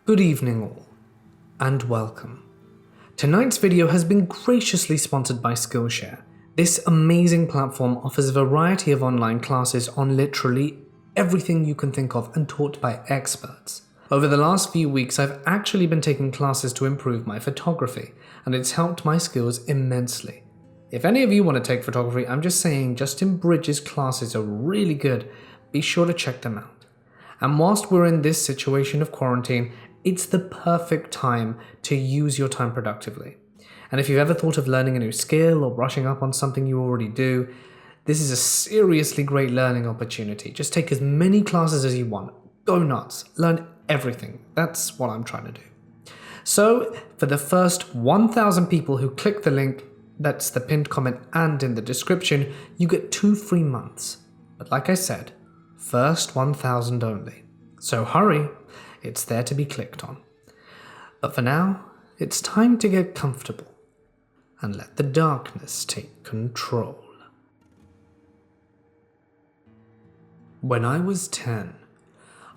Good evening all, and welcome. Tonight's video has been graciously sponsored by Skillshare. This amazing platform offers a variety of online classes on literally everything you can think of and taught by experts. Over the last few weeks, I've actually been taking classes to improve my photography, and it's helped my skills immensely. If any of you want to take photography, I'm just saying Justin Bridges' classes are really good. Be sure to check them out. And whilst we're in this situation of quarantine, it's the perfect time to use your time productively. And if you've ever thought of learning a new skill or brushing up on something you already do, this is a seriously great learning opportunity. Just take as many classes as you want. Go nuts. Learn everything. That's what I'm trying to do. So, for the first 1,000 people who click the link, that's the pinned comment and in the description, you get 2 free months. But like I said, first 1,000 only. So hurry, it's there to be clicked on. But for now, it's time to get comfortable and let the darkness take control. When I was 10,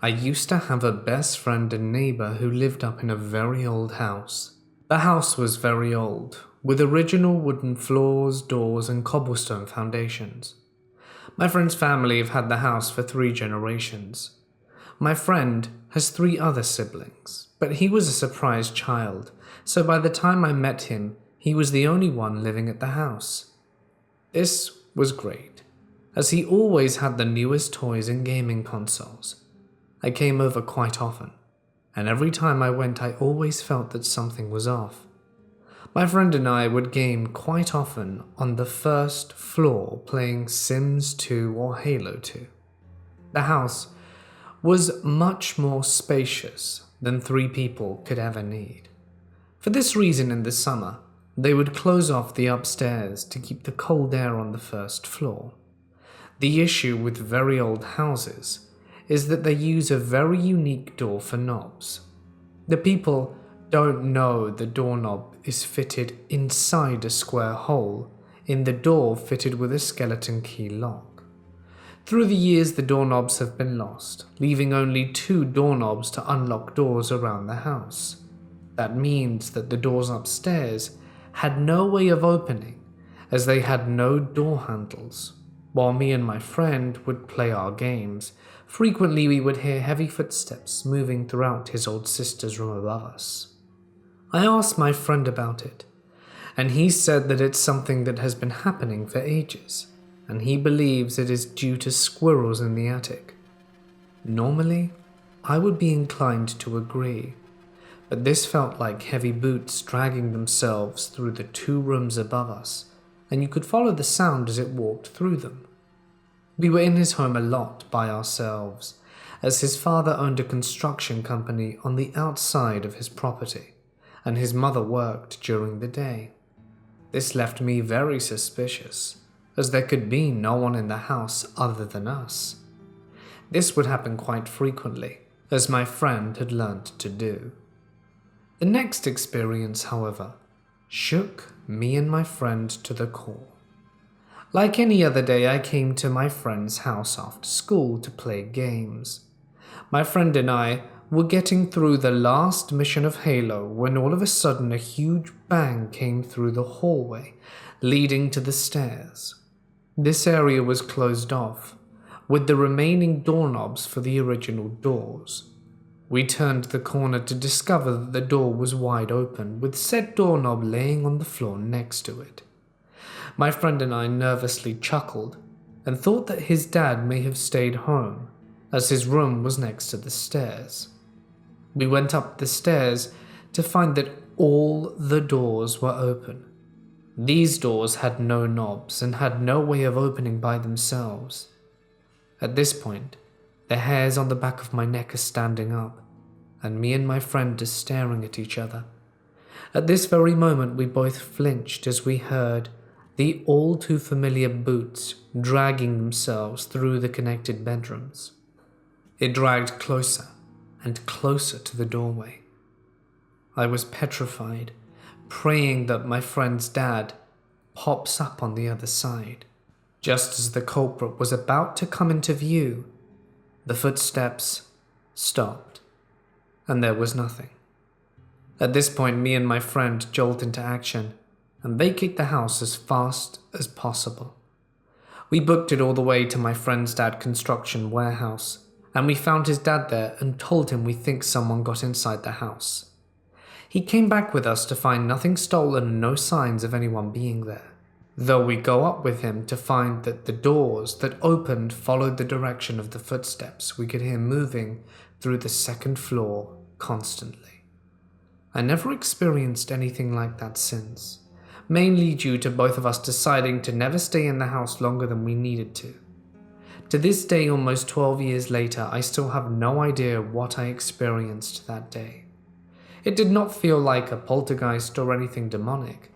I used to have a best friend and neighbor who lived up in a very old house. The house was very old, with original wooden floors, doors, and cobblestone foundations. My friend's family have had the house for 3 generations. My friend has 3 other siblings, but he was a surprise child, so by the time I met him, he was the only one living at the house. This was great, as he always had the newest toys and gaming consoles. I came over quite often, and every time I went I always felt that something was off. My friend and I would game quite often on the first floor playing Sims 2 or Halo 2. The house was much more spacious than 3 people could ever need. For this reason, in the summer, they would close off the upstairs to keep the cold air on the first floor. The issue with very old houses is that they use a very unique door for knobs. The people don't know the doorknob is fitted inside a square hole in the door fitted with a skeleton key lock. Through the years, the doorknobs have been lost, leaving only 2 doorknobs to unlock doors around the house. That means that the doors upstairs had no way of opening, as they had no door handles. While me and my friend would play our games, frequently we would hear heavy footsteps moving throughout his old sister's room above us. I asked my friend about it, and he said that it's something that has been happening for ages, and he believes it is due to squirrels in the attic. Normally, I would be inclined to agree, but this felt like heavy boots dragging themselves through the 2 rooms above us, and you could follow the sound as it walked through them. We were in his home a lot by ourselves, as his father owned a construction company on the outside of his property, and his mother worked during the day. This left me very suspicious, as there could be no one in the house other than us. This would happen quite frequently, as my friend had learned to do. The next experience, however, shook me and my friend to the core. Like any other day, I came to my friend's house after school to play games. My friend and I were getting through the last mission of Halo when all of a sudden a huge bang came through the hallway leading to the stairs. This area was closed off, with the remaining doorknobs for the original doors. We turned the corner to discover that the door was wide open, with said doorknob laying on the floor next to it. My friend and I nervously chuckled and thought that his dad may have stayed home, as his room was next to the stairs. We went up the stairs to find that all the doors were open. These doors had no knobs and had no way of opening by themselves. At this point, the hairs on the back of my neck are standing up, and me and my friend are staring at each other. At this very moment, we both flinched as we heard the all too familiar boots dragging themselves through the connected bedrooms. It dragged closer and closer to the doorway. I was petrified, praying that my friend's dad pops up on the other side. Just as the culprit was about to come into view, the footsteps stopped, and there was nothing. At this point, me and my friend jolt into action and vacate the house as fast as possible. We booked it all the way to my friend's dad's construction warehouse, and we found his dad there and told him we think someone got inside the house. He came back with us to find nothing stolen and no signs of anyone being there, though we go up with him to find that the doors that opened followed the direction of the footsteps we could hear moving through the second floor constantly. I never experienced anything like that since, mainly due to both of us deciding to never stay in the house longer than we needed to. To this day, almost 12 years later, I still have no idea what I experienced that day. It did not feel like a poltergeist or anything demonic,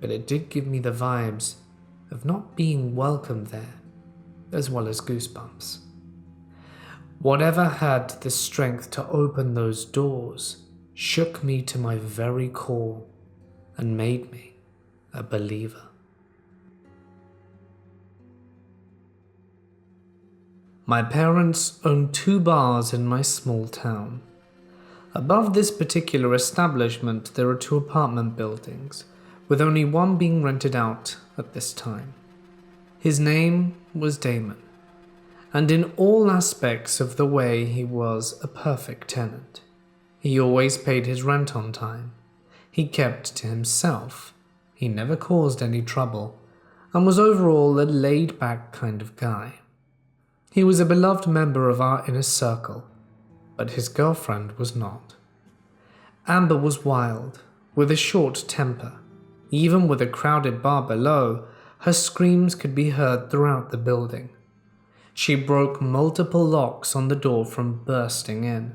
but it did give me the vibes of not being welcome there, as well as goosebumps. Whatever had the strength to open those doors shook me to my very core and made me a believer. My parents owned 2 bars in my small town. Above this particular establishment, there are 2 apartment buildings, with only one being rented out at this time. His name was Damon, and in all aspects of the way he was a perfect tenant. He always paid his rent on time. He kept to himself. He never caused any trouble, and was overall a laid-back kind of guy. He was a beloved member of our inner circle, but his girlfriend was not. Amber was wild, with a short temper. Even with a crowded bar below, her screams could be heard throughout the building. She broke multiple locks on the door from bursting in.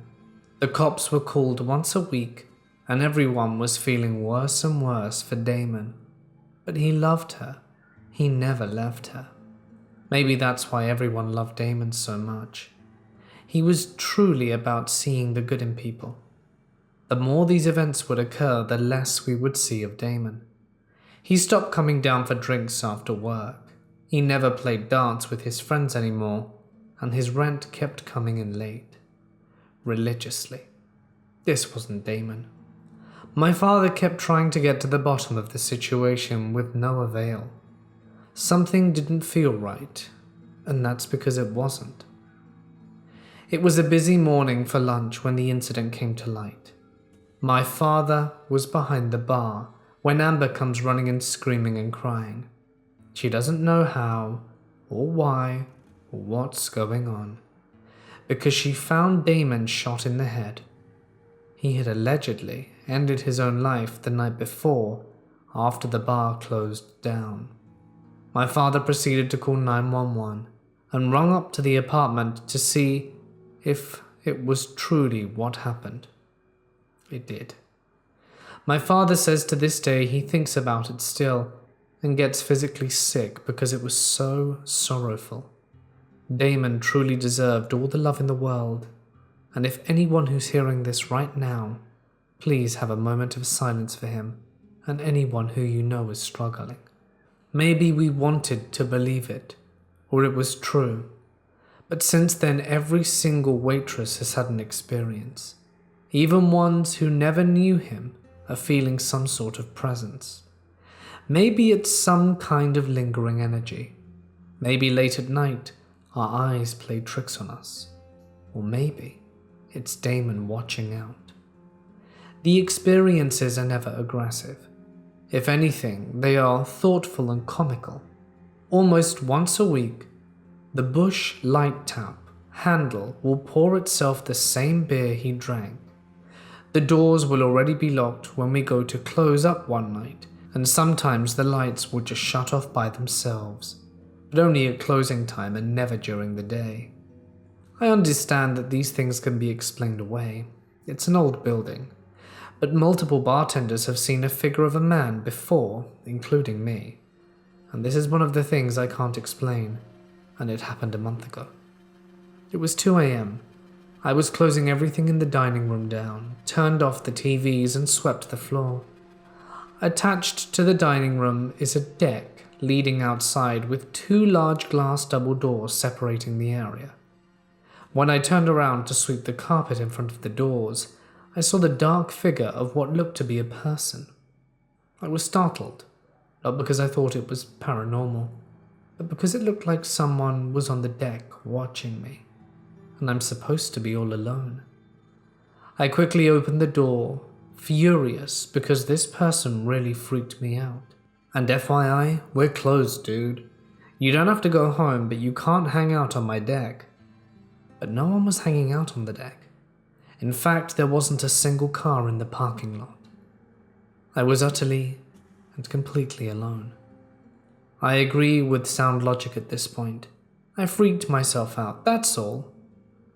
The cops were called once a week, and everyone was feeling worse and worse for Damon. But he loved her. He never left her. Maybe that's why everyone loved Damon so much. He was truly about seeing the good in people. The more these events would occur, the less we would see of Damon. He stopped coming down for drinks after work. He never played darts with his friends anymore, and his rent kept coming in late. Religiously. This wasn't Damon. My father kept trying to get to the bottom of the situation with no avail. Something didn't feel right, and that's because it wasn't. It was a busy morning for lunch when the incident came to light. My father was behind the bar when Amber comes running and screaming and crying. She doesn't know how, or why, or what's going on, because she found Damon shot in the head. He had allegedly ended his own life the night before, after the bar closed down. My father proceeded to call 911 and rung up to the apartment to see if it was truly what happened. It did. My father says to this day he thinks about it still and gets physically sick because it was so sorrowful. Damon truly deserved all the love in the world, and if anyone who's hearing this right now, please have a moment of silence for him and anyone who you know is struggling. Maybe we wanted to believe it, or it was true, but since then every single waitress has had an experience. Even ones who never knew him are feeling some sort of presence. Maybe it's some kind of lingering energy. Maybe late at night, our eyes play tricks on us. Or maybe it's Damon watching out. The experiences are never aggressive. If anything, they are thoughtful and comical. Almost once a week, the Bush light tap handle will pour itself the same beer he drank. The doors will already be locked when we go to close up one night, and sometimes the lights will just shut off by themselves, but only at closing time and never during the day. I understand that these things can be explained away. It's an old building, but multiple bartenders have seen a figure of a man before, including me. And this is one of the things I can't explain, and it happened a month ago. It was 2 a.m. I was closing everything in the dining room down, turned off the TVs and swept the floor. Attached to the dining room is a deck leading outside with 2 large glass double doors separating the area. When I turned around to sweep the carpet in front of the doors, I saw the dark figure of what looked to be a person. I was startled, not because I thought it was paranormal, but because it looked like someone was on the deck watching me, and I'm supposed to be all alone. I quickly opened the door, furious because this person really freaked me out. And FYI, we're closed, dude. You don't have to go home, but you can't hang out on my deck. But no one was hanging out on the deck. In fact, there wasn't a single car in the parking lot. I was utterly and completely alone. I agree with sound logic at this point. I freaked myself out, that's all,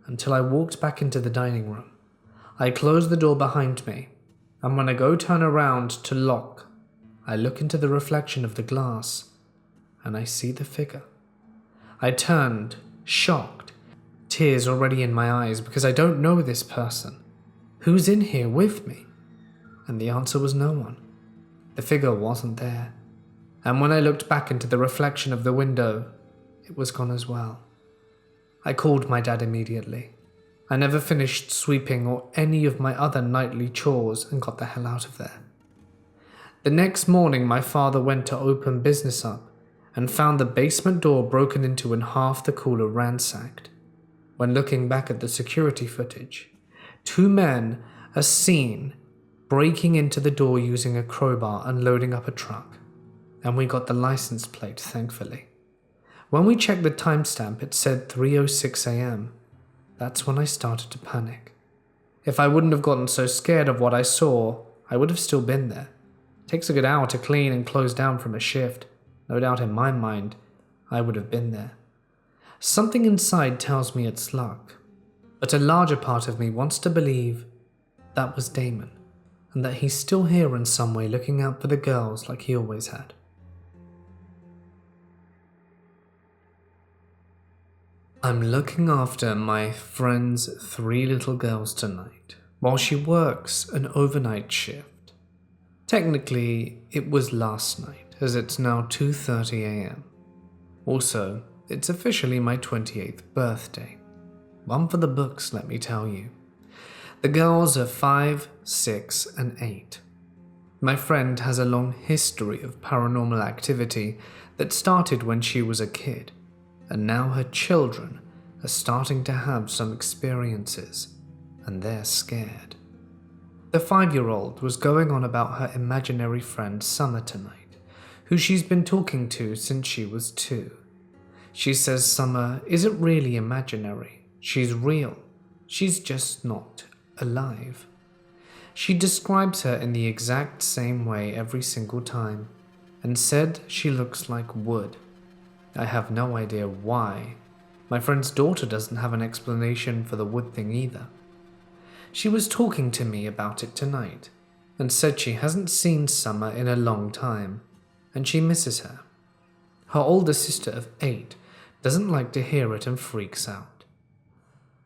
until I walked back into the dining room. I closed the door behind me, and when I go turn around to lock, I look into the reflection of the glass, and I see the figure. I turned, shocked, tears already in my eyes because I don't know this person. Who's in here with me? And the answer was no one. The figure wasn't there. And when I looked back into the reflection of the window, it was gone as well. I called my dad immediately. I never finished sweeping or any of my other nightly chores and got the hell out of there. The next morning, my father went to open business up and found the basement door broken into and half the cooler ransacked. When looking back at the security footage, 2 men are seen breaking into the door using a crowbar and loading up a truck. And we got the license plate, thankfully. When we checked the timestamp, it said 3:06 a.m. That's when I started to panic. If I wouldn't have gotten so scared of what I saw, I would have still been there. It takes a good hour to clean and close down from a shift. No doubt in my mind, I would have been there. Something inside tells me it's luck, but a larger part of me wants to believe that was Damon, and that he's still here in some way looking out for the girls like he always had. I'm looking after my friend's 3 little girls tonight, while she works an overnight shift. Technically, it was last night, as it's now 2:30 a.m. Also, it's officially my 28th birthday. One for the books, let me tell you. The girls are 5, 6, and 8. My friend has a long history of paranormal activity that started when she was a kid, and now her children are starting to have some experiences, and they're scared. The 5-year-old was going on about her imaginary friend Summer tonight, who she's been talking to since she was 2. She says Summer isn't really imaginary, she's real, she's just not alive. She describes her in the exact same way every single time, and said she looks like wood. I have no idea why. My friend's daughter doesn't have an explanation for the wood thing either. She was talking to me about it tonight, and said she hasn't seen Summer in a long time, and she misses her. Her older sister of 8 doesn't like to hear it and freaks out.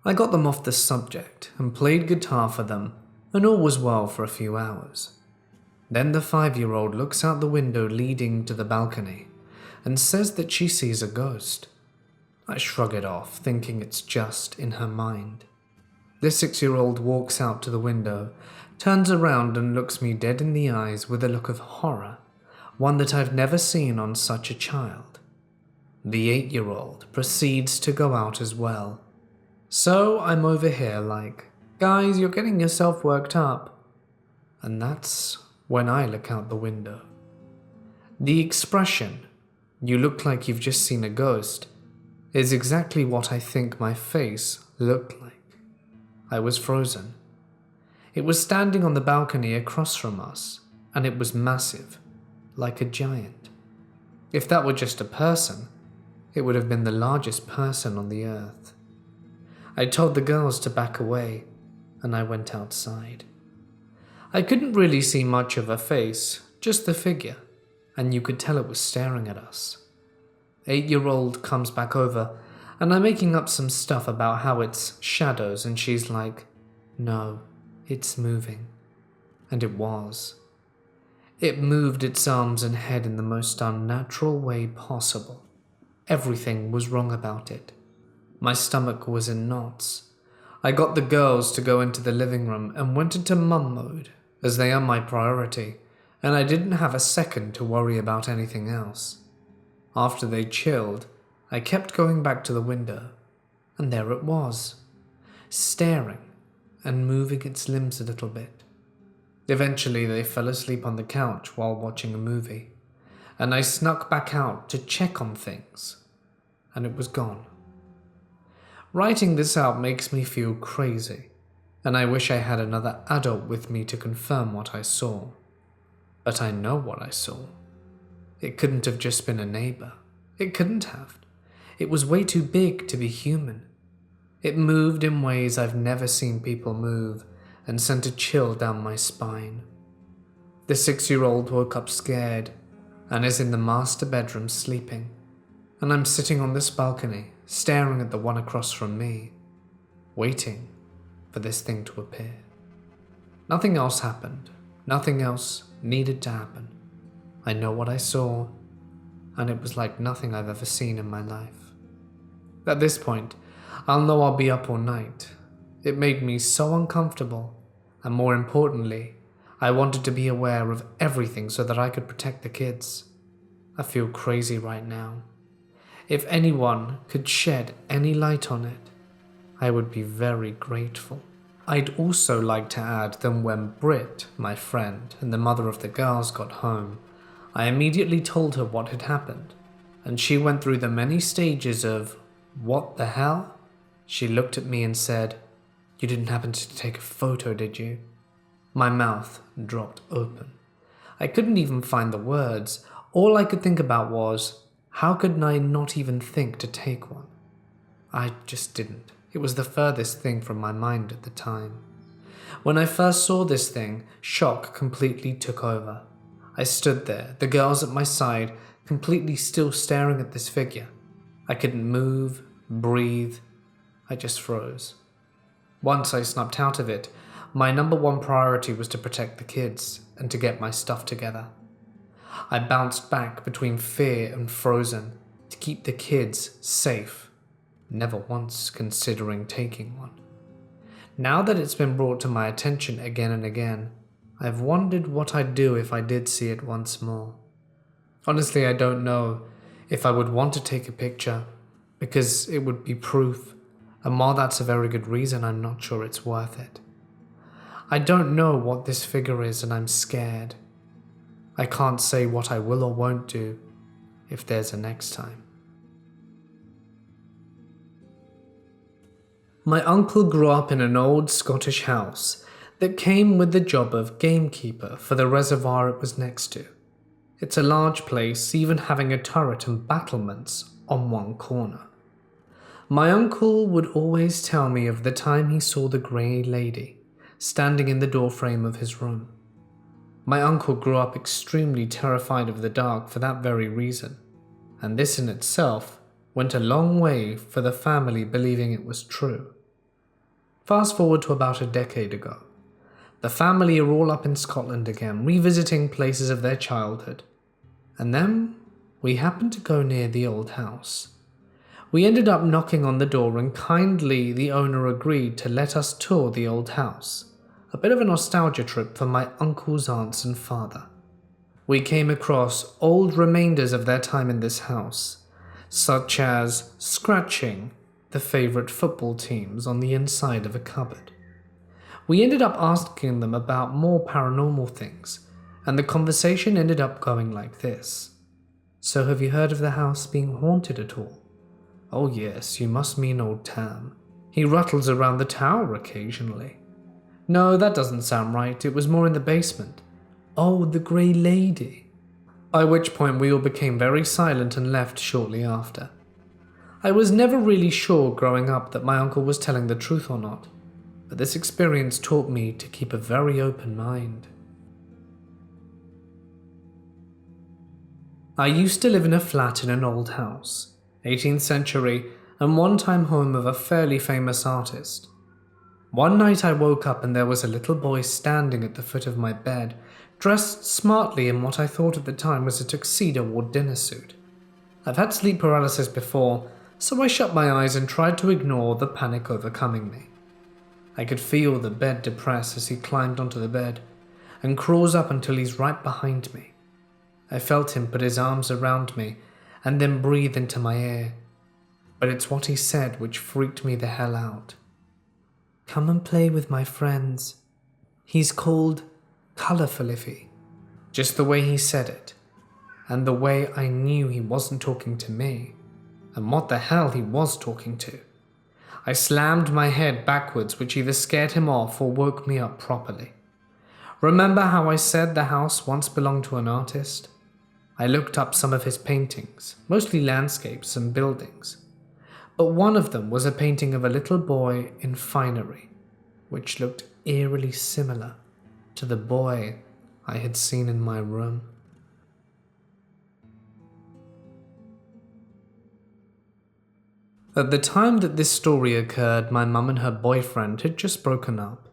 I got them off the subject and played guitar for them, and all was well for a few hours. Then the 5-year-old looks out the window leading to the balcony and says that she sees a ghost. I shrug it off, thinking it's just in her mind. The 6-year-old walks out to the window, turns around and looks me dead in the eyes with a look of horror, one that I've never seen on such a child. The 8-year-old proceeds to go out as well. So I'm over here like, guys, you're getting yourself worked up. And that's when I look out the window. The expression, "You look like you've just seen a ghost," is exactly what I think my face looked like. I was frozen. It was standing on the balcony across from us, and it was massive, like a giant. If that were just a person, it would have been the largest person on the earth. I told the girls to back away, and I went outside. I couldn't really see much of her face, just the figure, and you could tell it was staring at us. 8-year-old comes back over, and I'm making up some stuff about how it's shadows, and she's like, "No, it's moving." And it was. It moved its arms and head in the most unnatural way possible. Everything was wrong about it. My stomach was in knots. I got the girls to go into the living room and went into mum mode, as they are my priority, and I didn't have a second to worry about anything else. After they chilled, I kept going back to the window, and there it was, staring and moving its limbs a little bit. Eventually they fell asleep on the couch while watching a movie, and I snuck back out to check on things, and it was gone. Writing this out makes me feel crazy, and I wish I had another adult with me to confirm what I saw. But I know what I saw. It couldn't have just been a neighbor. It couldn't have. It was way too big to be human. It moved in ways I've never seen people move and sent a chill down my spine. The 6-year-old woke up scared and is in the master bedroom sleeping, and I'm sitting on this balcony staring at the one across from me, waiting for this thing to appear. Nothing else happened. Nothing else needed to happen. I know what I saw, and it was like nothing I've ever seen in my life. At this point, I'll know I'll be up all night. It made me so uncomfortable, and more importantly, I wanted to be aware of everything so that I could protect the kids. I feel crazy right now. If anyone could shed any light on it, I would be very grateful. I'd also like to add that when Britt, my friend, and the mother of the girls got home, I immediately told her what had happened, and she went through the many stages of, "What the hell?" She looked at me and said, "You didn't happen to take a photo, did you?" My mouth dropped open. I couldn't even find the words. All I could think about was, how could I not even think to take one? I just didn't. It was the furthest thing from my mind at the time. When I first saw this thing, shock completely took over. I stood there, the girls at my side, completely still staring at this figure. I couldn't move, breathe. I just froze. Once I snapped out of it, my number one priority was to protect the kids and to get my stuff together. I bounced back between fear and frozen to keep the kids safe, never once considering taking one. Now that it's been brought to my attention again and again, I've wondered what I'd do if I did see it once more. Honestly, I don't know if I would want to take a picture, because it would be proof, and while that's a very good reason, I'm not sure it's worth it. I don't know what this figure is, and I'm scared. I can't say what I will or won't do if there's a next time. My uncle grew up in an old Scottish house that came with the job of gamekeeper for the reservoir it was next to. It's a large place, even having a turret and battlements on one corner. My uncle would always tell me of the time he saw the grey lady standing in the doorframe of his room. My uncle grew up extremely terrified of the dark for that very reason, and this in itself went a long way for the family believing it was true. Fast forward to about a decade ago. The family are all up in Scotland again, revisiting places of their childhood. And then we happened to go near the old house. We ended up knocking on the door, and kindly the owner agreed to let us tour the old house. A bit of a nostalgia trip for my uncle's aunts and father. We came across old remainders of their time in this house, such as scratching the favourite football teams on the inside of a cupboard. We ended up asking them about more paranormal things, and the conversation ended up going like this. "So have you heard of the house being haunted at all?" "Oh yes, you must mean old Tam. He rattles around the tower occasionally." "No, that doesn't sound right. It was more in the basement." "Oh, the grey lady." By which point we all became very silent and left shortly after. I was never really sure growing up that my uncle was telling the truth or not, but this experience taught me to keep a very open mind. I used to live in a flat in an old house, 18th century, and one-time home of a fairly famous artist. One night I woke up and there was a little boy standing at the foot of my bed, dressed smartly in what I thought at the time was a tuxedo or dinner suit. I've had sleep paralysis before, so I shut my eyes and tried to ignore the panic overcoming me. I could feel the bed depress as he climbed onto the bed and crawls up until he's right behind me. I felt him put his arms around me and then breathe into my ear. But it's what he said which freaked me the hell out. "Come and play with my friends. He's called Colourful-iffy." Just the way he said it, and the way I knew he wasn't talking to me, and what the hell he was talking to. I slammed my head backwards, which either scared him off or woke me up properly. Remember how I said the house once belonged to an artist? I looked up some of his paintings, mostly landscapes and buildings. But one of them was a painting of a little boy in finery, which looked eerily similar to the boy I had seen in my room. At the time that this story occurred, my mum and her boyfriend had just broken up.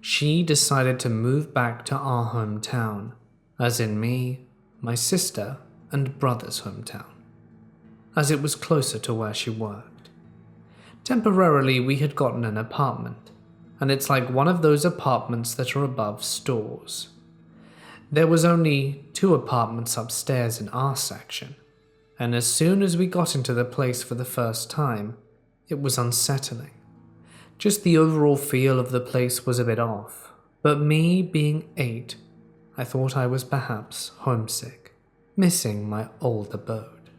She decided to move back to our hometown, as in me, my sister, and brother's hometown, as it was closer to where she worked. Temporarily, we had gotten an apartment, and it's like one of those apartments that are above stores. There was only 2 apartments upstairs in our section, and as soon as we got into the place for the first time, it was unsettling. Just the overall feel of the place was a bit off, but me being 8, I thought I was perhaps homesick, missing my old abode.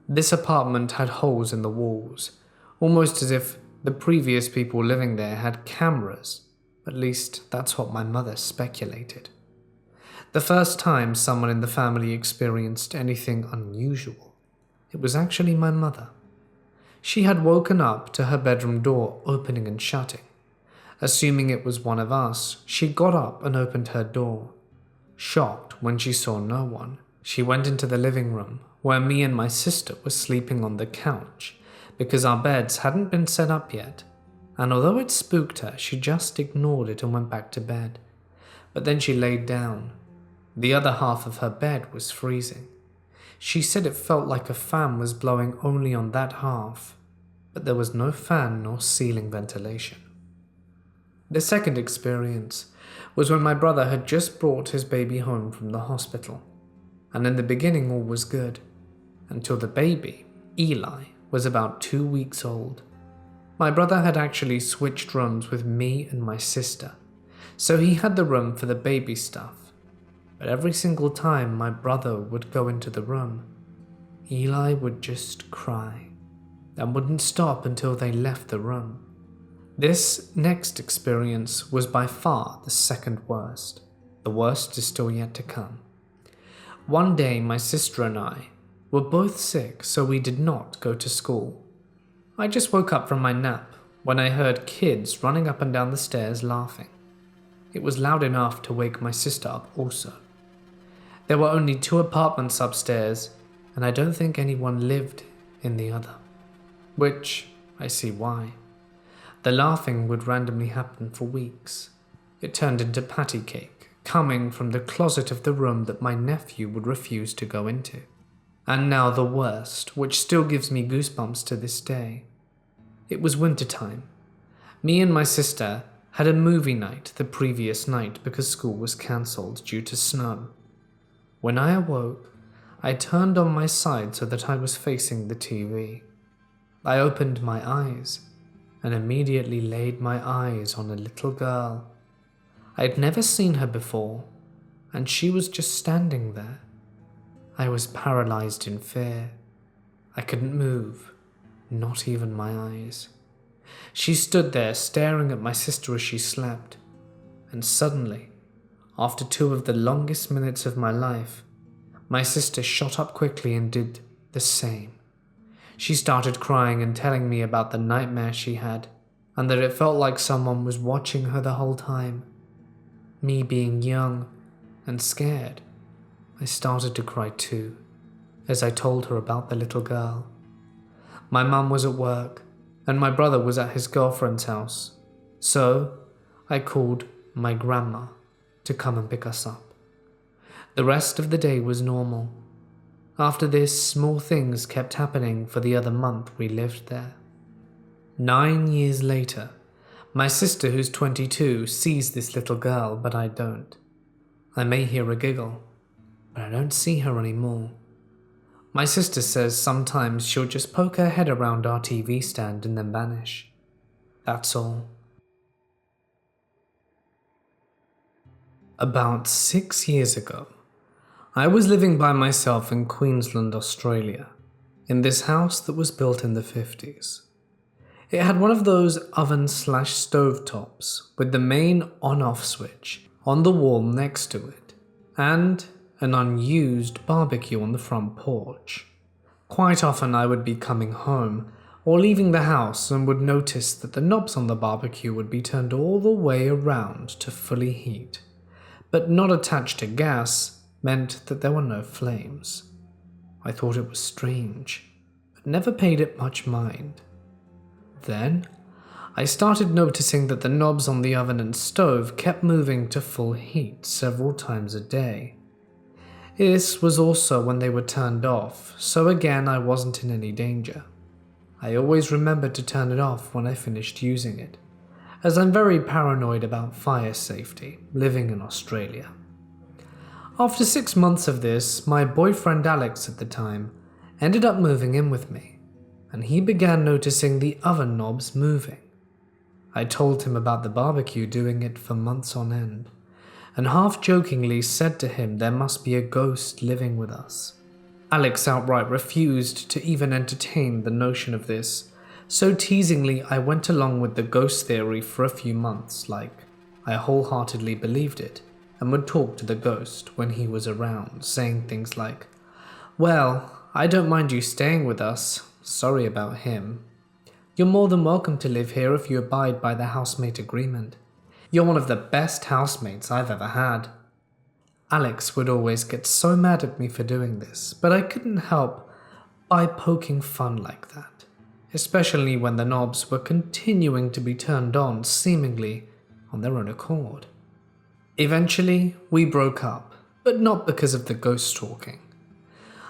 This apartment had holes in the walls, almost as if the previous people living there had cameras. At least that's what my mother speculated. The first time someone in the family experienced anything unusual, it was actually my mother. She had woken up to her bedroom door opening and shutting. Assuming it was one of us, she got up and opened her door. Shocked when she saw no one, she went into the living room where me and my sister were sleeping on the couch because our beds hadn't been set up yet, and although it spooked her, she just ignored it and went back to bed. But then she laid down. The other half of her bed was freezing. She said it felt like a fan was blowing only on that half, but there was no fan nor ceiling ventilation. The second experience was when my brother had just brought his baby home from the hospital, and in the beginning all was good, until the baby, Eli, was about 2 weeks old. My brother had actually switched rooms with me and my sister, so he had the room for the baby stuff. But every single time my brother would go into the room, Eli would just cry and wouldn't stop until they left the room. This next experience was by far the second worst. The worst is still yet to come. One day my sister and I were both sick, so we did not go to school. I just woke up from my nap when I heard kids running up and down the stairs laughing. It was loud enough to wake my sister up also. There were only 2 apartments upstairs, and I don't think anyone lived in the other. Which, I see why. The laughing would randomly happen for weeks. It turned into patty cake, coming from the closet of the room that my nephew would refuse to go into. And now the worst, which still gives me goosebumps to this day. It was wintertime. Me and my sister had a movie night the previous night because school was cancelled due to snow. When I awoke, I turned on my side so that I was facing the TV. I opened my eyes and immediately laid my eyes on a little girl. I had never seen her before, and she was just standing there. I was paralyzed in fear. I couldn't move, not even my eyes. She stood there staring at my sister as she slept, and suddenly, after 2 of the longest minutes of my life, my sister shot up quickly and did the same. She started crying and telling me about the nightmare she had, and that it felt like someone was watching her the whole time. Me being young and scared, I started to cry too, as I told her about the little girl. My mum was at work, and my brother was at his girlfriend's house, so I called my grandma to come and pick us up. The rest of the day was normal. After this, small things kept happening for the other month we lived there. 9 years later, My sister, who's 22, sees this little girl, but I don't. I may hear her giggle, but I don't see her anymore. My sister says sometimes she'll just poke her head around our TV stand and then vanish. That's all. About 6 years ago, I was living by myself in Queensland, Australia, in this house that was built in the 50s. It had one of those oven/stove tops with the main on-off switch on the wall next to it, and an unused barbecue on the front porch. Quite often I would be coming home or leaving the house and would notice that the knobs on the barbecue would be turned all the way around to fully heat, but not attached to gas meant that there were no flames. I thought it was strange, but never paid it much mind. Then, I started noticing that the knobs on the oven and stove kept moving to full heat several times a day. This was also when they were turned off, so again I wasn't in any danger. I always remembered to turn it off when I finished using it, as I'm very paranoid about fire safety, living in Australia. After 6 months of this, my boyfriend Alex at the time ended up moving in with me, and he began noticing the oven knobs moving. I told him about the barbecue doing it for months on end, and half-jokingly said to him there must be a ghost living with us. Alex outright refused to even entertain the notion of this, so teasingly I went along with the ghost theory for a few months, like I wholeheartedly believed it, and would talk to the ghost when he was around, saying things like, "Well, I don't mind you staying with us. Sorry about him. You're more than welcome to live here if you abide by the housemate agreement. You're one of the best housemates I've ever had." Alex would always get so mad at me for doing this, but I couldn't help by poking fun like that, especially when the knobs were continuing to be turned on seemingly on their own accord. Eventually, we broke up, but not because of the ghost talking.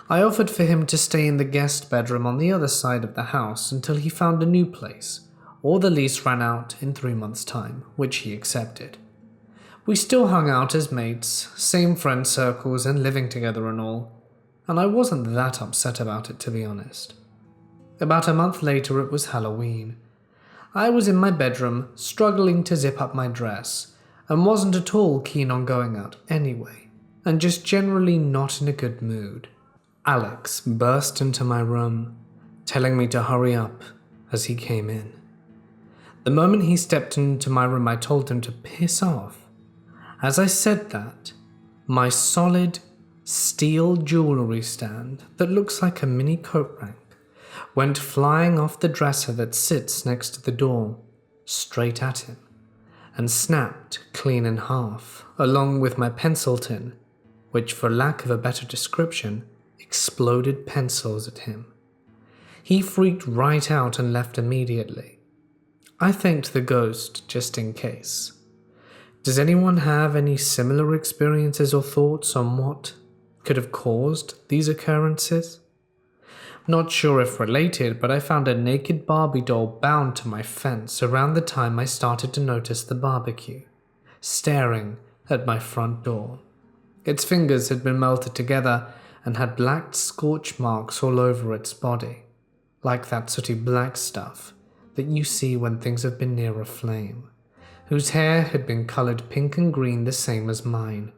I offered for him to stay in the guest bedroom on the other side of the house until he found a new place, or the lease ran out in 3 months' time, which he accepted. We still hung out as mates, same friend circles and living together and all, and I wasn't that upset about it, to be honest. About a month later it was Halloween. I was in my bedroom, struggling to zip up my dress, and wasn't at all keen on going out anyway, and just generally not in a good mood. Alex burst into my room, telling me to hurry up as he came in. The moment he stepped into my room, I told him to piss off. As I said that, my solid steel jewelry stand that looks like a mini coat rack went flying off the dresser that sits next to the door, straight at him, and snapped clean in half, along with my pencil tin, which, for lack of a better description, exploded pencils at him. He freaked right out and left immediately. I thanked the ghost just in case. Does anyone have any similar experiences or thoughts on what could have caused these occurrences? Not sure if related, but I found a naked Barbie doll bound to my fence around the time I started to notice the barbecue, staring at my front door. Its fingers had been melted together and had black scorch marks all over its body, like that sooty black stuff that you see when things have been near a flame, whose hair had been colored pink and green the same as mine.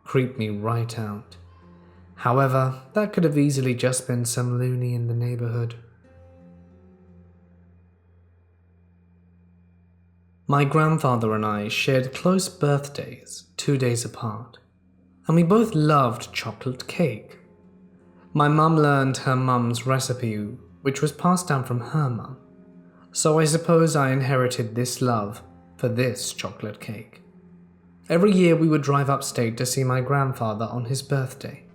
Creeped me right out. However, that could have easily just been some loony in the neighborhood. My grandfather and I shared close birthdays 2 days apart, and we both loved chocolate cake. My mum learned her mum's recipe, which was passed down from her mum, so I suppose I inherited this love for this chocolate cake. Every year we would drive upstate to see my grandfather on his birthday,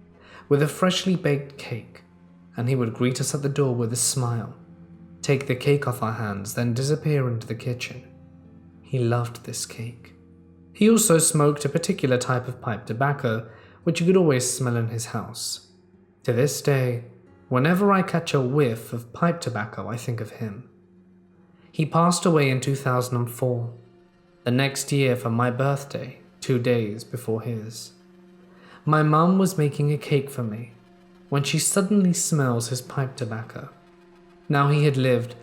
with a freshly baked cake, and he would greet us at the door with a smile, take the cake off our hands, then disappear into the kitchen. He loved this cake. He also smoked a particular type of pipe tobacco, which you could always smell in his house. To this day, whenever I catch a whiff of pipe tobacco, I think of him. He passed away in 2004, the next year for my birthday, 2 days before his. My mum was making a cake for me when she suddenly smells his pipe tobacco. Now he had lived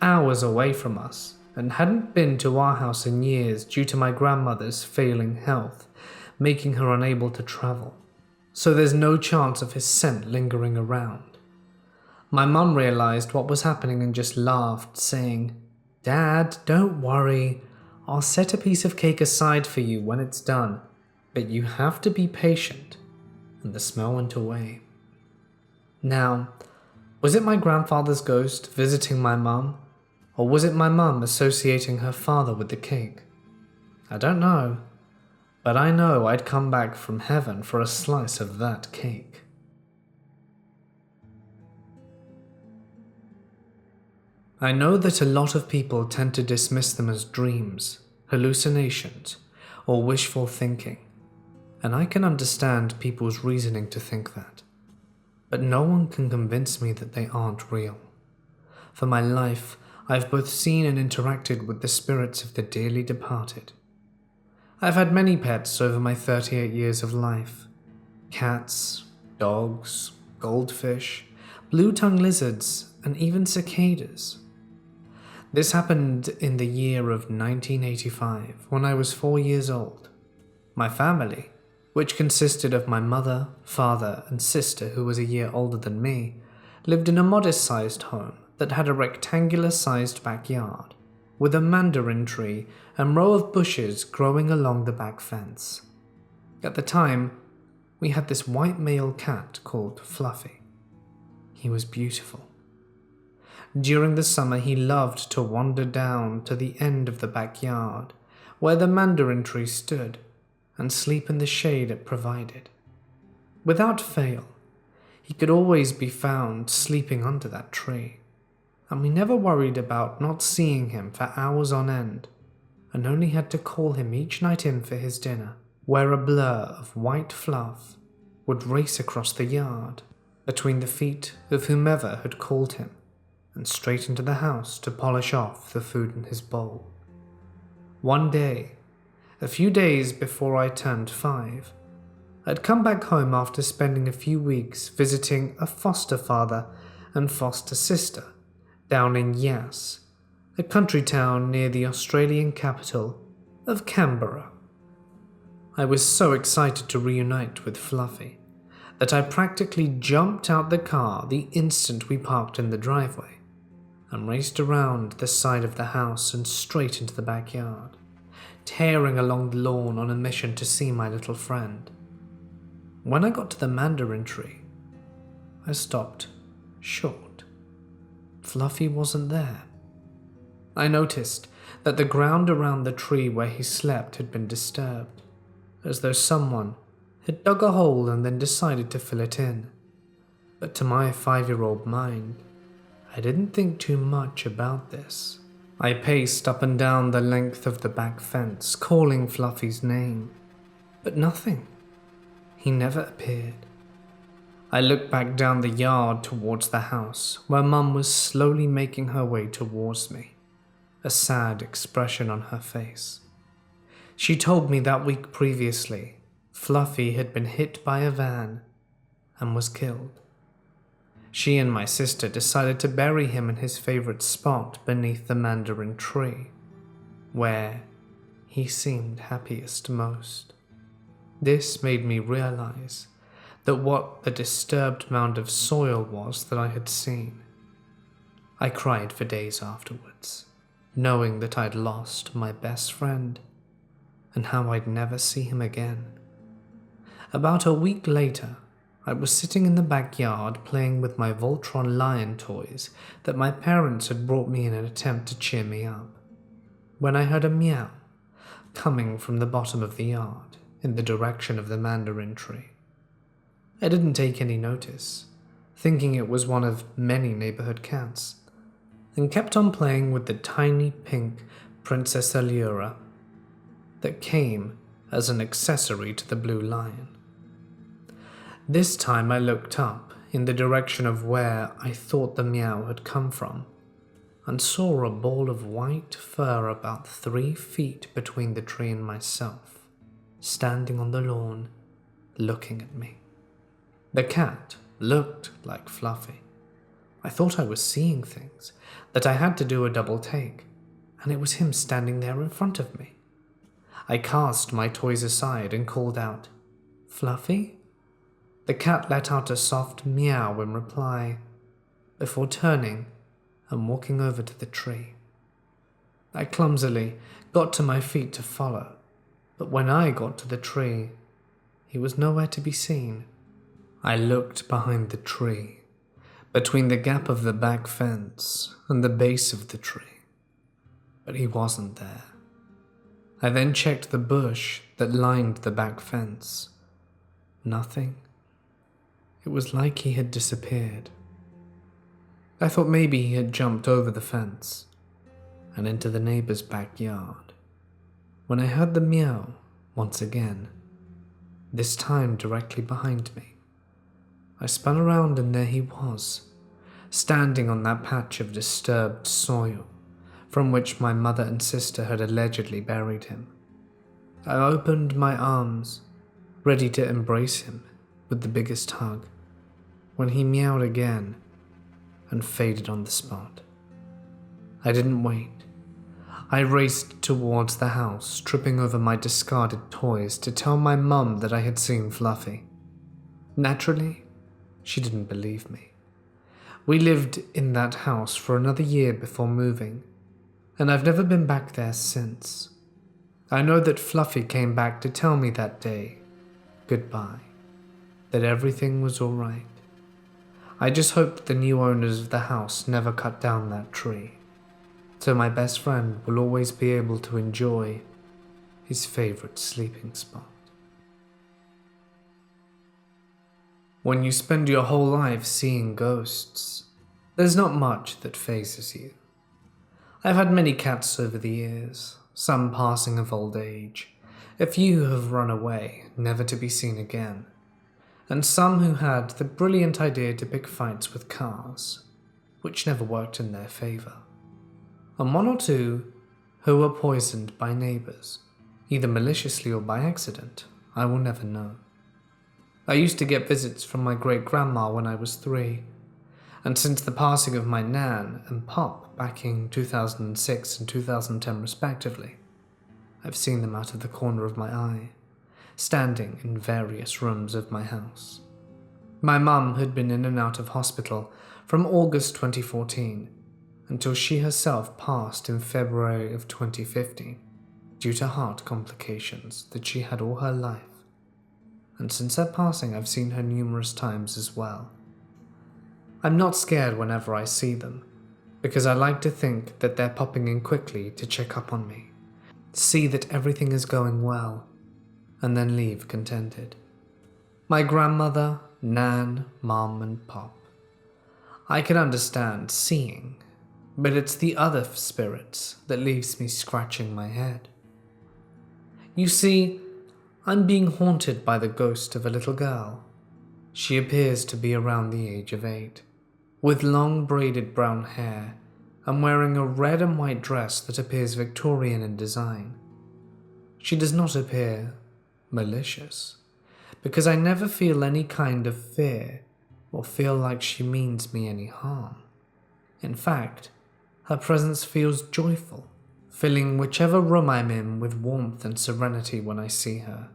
hours away from us and hadn't been to our house in years due to my grandmother's failing health, making her unable to travel. So there's no chance of his scent lingering around. My mum realized what was happening and just laughed, saying, "Dad, don't worry. I'll set a piece of cake aside for you when it's done, but you have to be patient." And the smell went away. Now, was it my grandfather's ghost visiting my mum, or was it my mum associating her father with the cake? I don't know, but I know I'd come back from heaven for a slice of that cake. I know that a lot of people tend to dismiss them as dreams, hallucinations, or wishful thinking, and I can understand people's reasoning to think that. But no one can convince me that they aren't real. For my life, I've both seen and interacted with the spirits of the dearly departed. I've had many pets over my 38 years of life. Cats, dogs, goldfish, blue-tongued lizards, and even cicadas. This happened in the year of 1985, when I was 4 years old. My family, which consisted of my mother, father, and sister who was a year older than me, lived in a modest-sized home that had a rectangular-sized backyard, with a mandarin tree and row of bushes growing along the back fence. At the time, we had this white male cat called Fluffy. He was beautiful. During the summer, he loved to wander down to the end of the backyard, where the mandarin tree stood, and sleep in the shade it provided. Without fail, he could always be found sleeping under that tree, and we never worried about not seeing him for hours on end, and only had to call him each night in for his dinner, where a blur of white fluff would race across the yard, between the feet of whomever had called him, and straight into the house to polish off the food in his bowl. One day, a few days before I turned 5, I'd come back home after spending a few weeks visiting a foster father and foster sister down in Yass, a country town near the Australian capital of Canberra. I was so excited to reunite with Fluffy that I practically jumped out the car the instant we parked in the driveway and raced around the side of the house and straight into the backyard, tearing along the lawn on a mission to see my little friend. When I got to the mandarin tree, I stopped short. Fluffy wasn't there. I noticed that the ground around the tree where he slept had been disturbed, as though someone had dug a hole and then decided to fill it in. But to my 5-year-old mind, I didn't think too much about this. I paced up and down the length of the back fence, calling Fluffy's name, but nothing. He never appeared. I looked back down the yard towards the house, where Mum was slowly making her way towards me, a sad expression on her face. She told me that week previously, Fluffy had been hit by a van and was killed. She and my sister decided to bury him in his favorite spot beneath the mandarin tree, where he seemed happiest most. This made me realize that what the disturbed mound of soil was that I had seen. I cried for days afterwards, knowing that I'd lost my best friend and how I'd never see him again. About a week later, I was sitting in the backyard playing with my Voltron lion toys that my parents had brought me in an attempt to cheer me up, when I heard a meow coming from the bottom of the yard in the direction of the mandarin tree. I didn't take any notice, thinking it was one of many neighborhood cats, and kept on playing with the tiny pink Princess Allura that came as an accessory to the blue lion. This time I looked up in the direction of where I thought the meow had come from. and saw a ball of white fur about 3 feet between the tree and myself, standing on the lawn, looking at me. The cat looked like Fluffy. I thought I was seeing things, that I had to do a double take, and it was him standing there in front of me. I cast my toys aside and called out, "Fluffy?" The cat let out a soft meow in reply, before turning and walking over to the tree. I clumsily got to my feet to follow, but when I got to the tree, he was nowhere to be seen. I looked behind the tree, between the gap of the back fence and the base of the tree, but he wasn't there. I then checked the bush that lined the back fence. Nothing. It was like he had disappeared. I thought maybe he had jumped over the fence and into the neighbor's backyard, when I heard the meow once again, this time directly behind me. I spun around and there he was, standing on that patch of disturbed soil from which my mother and sister had allegedly buried him. I opened my arms, ready to embrace him with the biggest hug, when he meowed again and faded on the spot. I didn't wait. I raced towards the house, tripping over my discarded toys to tell my mum that I had seen Fluffy. Naturally, she didn't believe me. We lived in that house for another year before moving, and I've never been back there since. I know that Fluffy came back to tell me that day, goodbye, that everything was all right. I just hoped the new owners of the house never cut down that tree, so my best friend will always be able to enjoy his favorite sleeping spot. When you spend your whole life seeing ghosts, there's not much that phases you. I've had many cats over the years, some passing of old age, a few who have run away, never to be seen again, and some who had the brilliant idea to pick fights with cars, which never worked in their favor. And one or two who were poisoned by neighbors, either maliciously or by accident, I will never know. I used to get visits from my great-grandma when I was 3, and since the passing of my nan and pop back in 2006 and 2010 respectively, I've seen them out of the corner of my eye, standing in various rooms of my house. My mum had been in and out of hospital from August 2014 until she herself passed in February of 2015 due to heart complications that she had all her life. And since her passing, I've seen her numerous times as well. I'm not scared whenever I see them, because I like to think that they're popping in quickly to check up on me, see that everything is going well, and then leave contented. My grandmother, nan, mum, and pop. I can understand seeing, but it's the other spirits that leaves me scratching my head. You see, I'm being haunted by the ghost of a little girl. She appears to be around the age of 8, with long braided brown hair and wearing a red and white dress that appears Victorian in design. She does not appear malicious, because I never feel any kind of fear or feel like she means me any harm. In fact, her presence feels joyful, filling whichever room I'm in with warmth and serenity when I see her.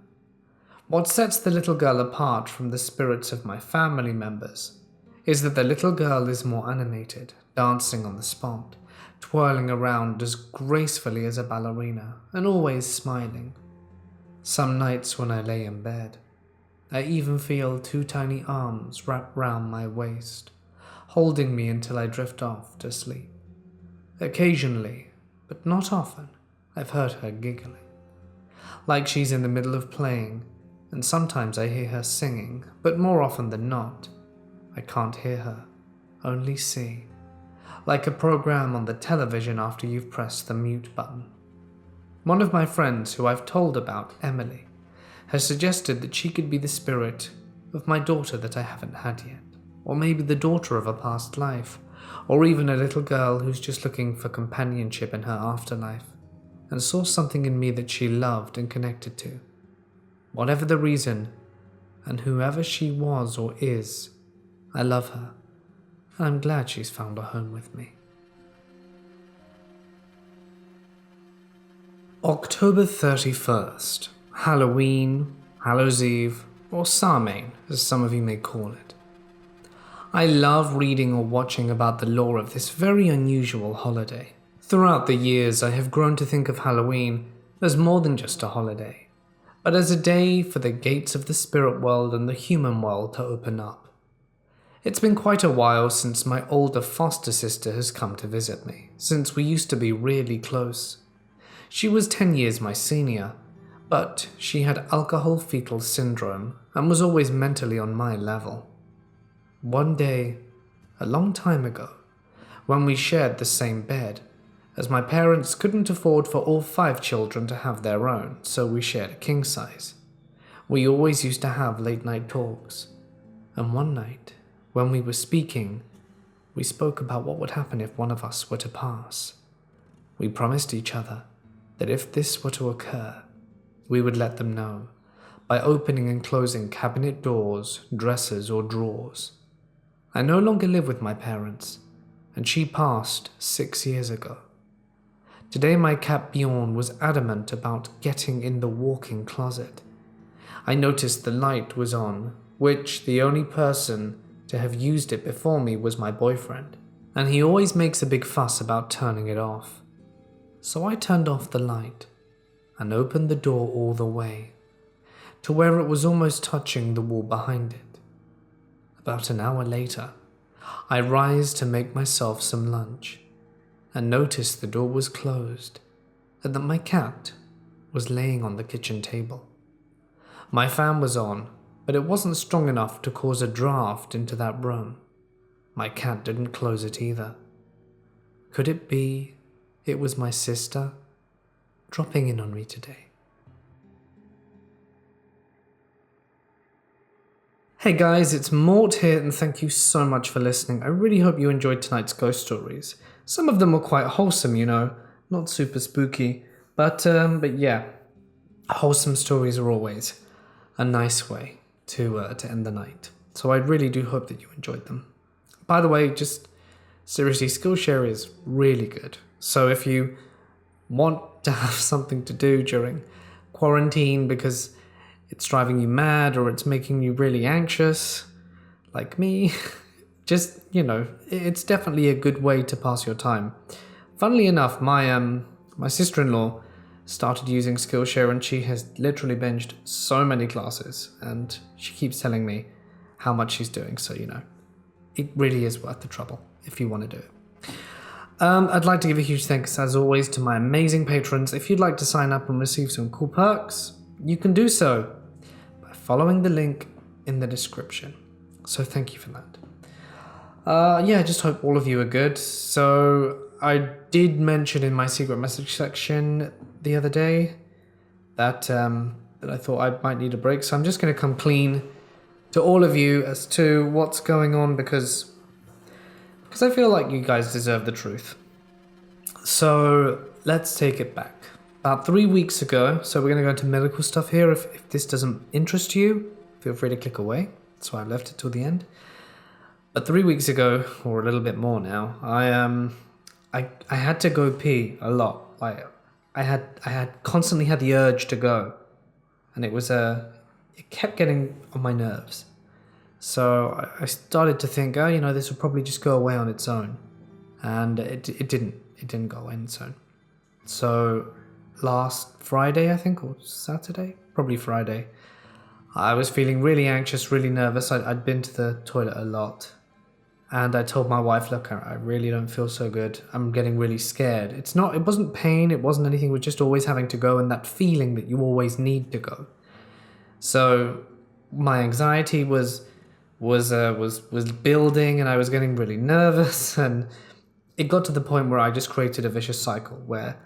What sets the little girl apart from the spirits of my family members is that the little girl is more animated, dancing on the spot, twirling around as gracefully as a ballerina, and always smiling. Some nights when I lay in bed, I even feel 2 tiny arms wrapped round my waist, holding me until I drift off to sleep. Occasionally, but not often, I've heard her giggling, like she's in the middle of playing, and sometimes I hear her singing, but more often than not, I can't hear her, only see, like a program on the television after you've pressed the mute button. One of my friends who I've told about, Emily, has suggested that she could be the spirit of my daughter that I haven't had yet, or maybe the daughter of a past life, or even a little girl who's just looking for companionship in her afterlife and saw something in me that she loved and connected to. Whatever the reason, and whoever she was or is, I love her, and I'm glad she's found a home with me. October 31st, Halloween, Hallows Eve, or Samhain, as some of you may call it. I love reading or watching about the lore of this very unusual holiday. Throughout the years, I have grown to think of Halloween as more than just a holiday, but as a day for the gates of the spirit world and the human world to open up. It's been quite a while since my older foster sister has come to visit me, since we used to be really close. She was 10 years my senior, but she had alcohol fetal syndrome and was always mentally on my level. One day, a long time ago, when we shared the same bed, as my parents couldn't afford for all 5 children to have their own, so we shared a king size. We always used to have late night talks, and one night, when we were speaking, we spoke about what would happen if one of us were to pass. We promised each other that if this were to occur, we would let them know by opening and closing cabinet doors, dressers, or drawers. I no longer live with my parents, and she passed 6 years ago. Today my cat Bjorn was adamant about getting in the walk-in closet. I noticed the light was on, which the only person to have used it before me was my boyfriend, and he always makes a big fuss about turning it off. So I turned off the light and opened the door all the way, to where it was almost touching the wall behind it. About an hour later, I rise to make myself some lunch, and noticed the door was closed, and that my cat was laying on the kitchen table. My fan was on, but it wasn't strong enough to cause a draft into that room. My cat didn't close it either. Could it be it was my sister dropping in on me today? Hey guys, it's Mort here, and thank you so much for listening. I really hope you enjoyed tonight's ghost stories. Some of them were quite wholesome, not super spooky, but yeah, wholesome stories are always a nice way to end the night. So I really do hope that you enjoyed them. By the way, just seriously, Skillshare is really good. So if you want to have something to do during quarantine because it's driving you mad or it's making you really anxious, like me, just, it's definitely a good way to pass your time. Funnily enough, my sister-in-law started using Skillshare and she has literally binged so many classes and she keeps telling me how much she's doing. So, it really is worth the trouble if you want to do it. I'd like to give a huge thanks, as always, to my amazing patrons. If you'd like to sign up and receive some cool perks, you can do so by following the link in the description. So thank you for that. I just hope all of you are good. So I did mention in my secret message section the other day that I thought I might need a break. So I'm just going to come clean to all of you as to what's going on because I feel like you guys deserve the truth. So let's take it back. About 3 weeks ago, so we're going to go into medical stuff here. If this doesn't interest you, feel free to click away. That's why I left it till the end. But 3 weeks ago, or a little bit more now, I had to go pee a lot. Like I had constantly had the urge to go, and it kept getting on my nerves. So I started to think, this will probably just go away on its own. And it didn't. It didn't go away on its own. So last Friday, I think, or Saturday? Probably Friday. I was feeling really anxious, really nervous. I'd been to the toilet a lot. And I told my wife, look, I really don't feel so good. I'm getting really scared. It wasn't pain. It wasn't anything. It was just always having to go and that feeling that you always need to go. So my anxiety was building and I was getting really nervous, and it got to the point where I just created a vicious cycle where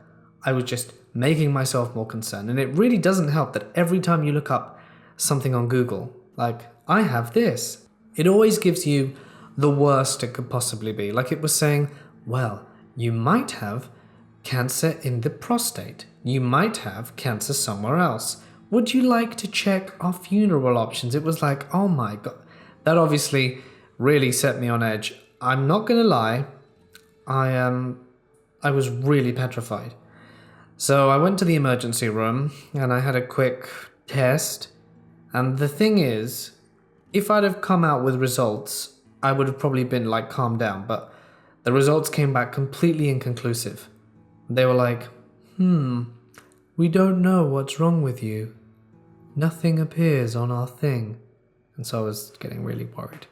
I was just making myself more concerned. And it really doesn't help that every time you look up something on Google, like, I have this, it always gives you the worst it could possibly be. Like it was saying, well, you might have cancer in the prostate. You might have cancer somewhere else. Would you like to check our funeral options? It was like, oh my God. That obviously really set me on edge. I'm not going to lie. I was really petrified. So I went to the emergency room and I had a quick test. And the thing is, if I'd have come out with results, I would have probably been like calmed down. But the results came back completely inconclusive. They were like, we don't know what's wrong with you. Nothing appears on our thing. And so I was getting really worried.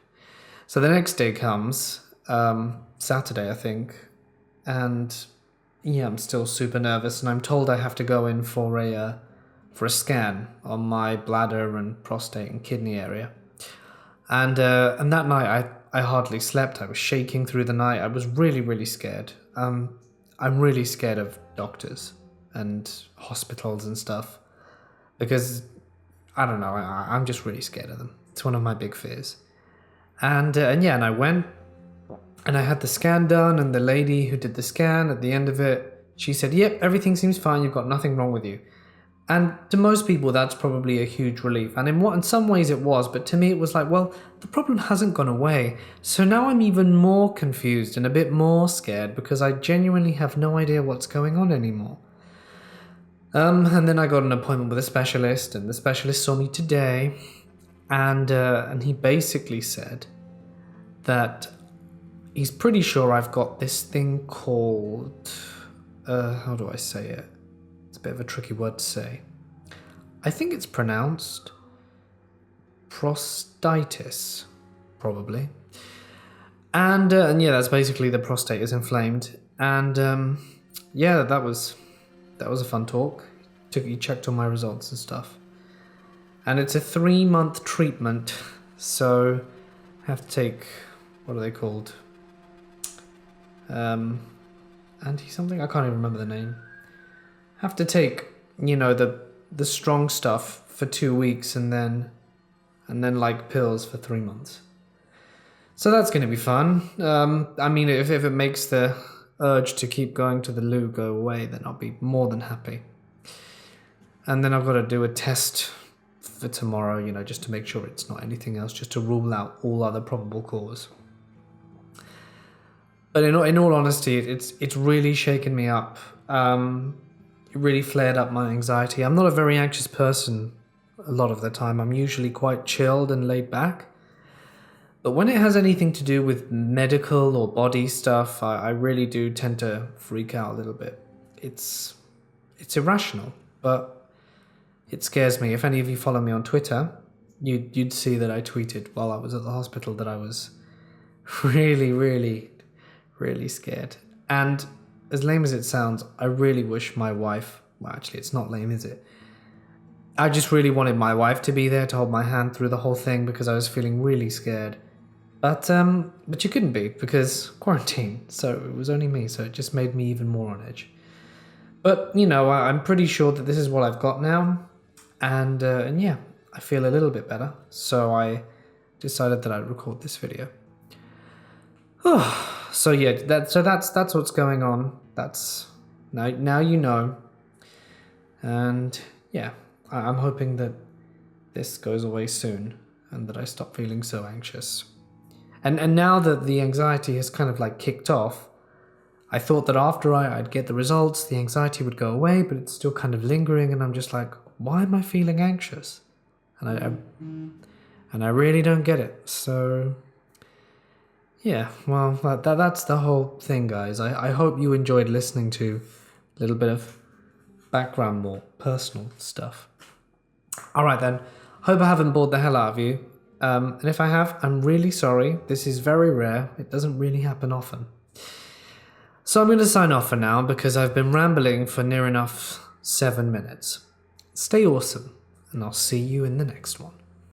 So the next day comes, Saturday, I think. And yeah, I'm still super nervous. And I'm told I have to go in for a scan on my bladder and prostate and kidney area. And that night I hardly slept. I was shaking through the night. I was really, really scared. I'm really scared of doctors and hospitals and stuff because, I don't know, I'm just really scared of them. It's one of my big fears. And I went and I had the scan done, and the lady who did the scan at the end of it, she said, yep, everything seems fine. You've got nothing wrong with you. And to most people, that's probably a huge relief. And in some ways it was, but to me it was like, well, the problem hasn't gone away. So now I'm even more confused and a bit more scared because I genuinely have no idea what's going on anymore. And then I got an appointment with a specialist, and the specialist saw me today, and he basically said that he's pretty sure I've got this thing called, how do I say it? It's a bit of a tricky word to say. I think it's pronounced prostatitis, probably. And yeah, that's basically the prostate is inflamed. And yeah, that was a fun talk. He checked all my results and stuff. And it's a 3-month treatment, so I have to take, what are they called? Anti-something? I can't even remember the name. Have to take, the strong stuff for 2 weeks and then like pills for 3 months. So that's going to be fun. I mean, if it makes the urge to keep going to the loo go away, then I'll be more than happy. And then I've got to do a test for tomorrow, just to make sure it's not anything else, just to rule out all other probable cause. But in all honesty, it's really shaken me up. It really flared up my anxiety. I'm not a very anxious person a lot of the time. I'm usually quite chilled and laid back. But when it has anything to do with medical or body stuff, I really do tend to freak out a little bit. It's irrational, but it scares me. If any of you follow me on Twitter, you'd see that I tweeted while I was at the hospital that I was really, really, really scared. And as lame as it sounds, I really wish my wife... Well, actually, it's not lame, is it? I just really wanted my wife to be there to hold my hand through the whole thing because I was feeling really scared. But you couldn't be because quarantine, so it was only me, so it just made me even more on edge. But, I'm pretty sure that this is what I've got now, and yeah, I feel a little bit better, so I decided that I'd record this video. So yeah, that's what's going on. That's now you know, and yeah, I'm hoping that this goes away soon and that I stop feeling so anxious. And now that the anxiety has kind of like kicked off, I thought that after I'd get the results, the anxiety would go away, but it's still kind of lingering, and I'm just like, why am I feeling anxious? And I really don't get it. So yeah, well, that's the whole thing, guys. I hope you enjoyed listening to a little bit of background, more personal stuff. All right then, hope I haven't bored the hell out of you. And if I have, I'm really sorry. This is very rare. It doesn't really happen often. So I'm going to sign off for now because I've been rambling for near enough 7 minutes. Stay awesome, and I'll see you in the next one.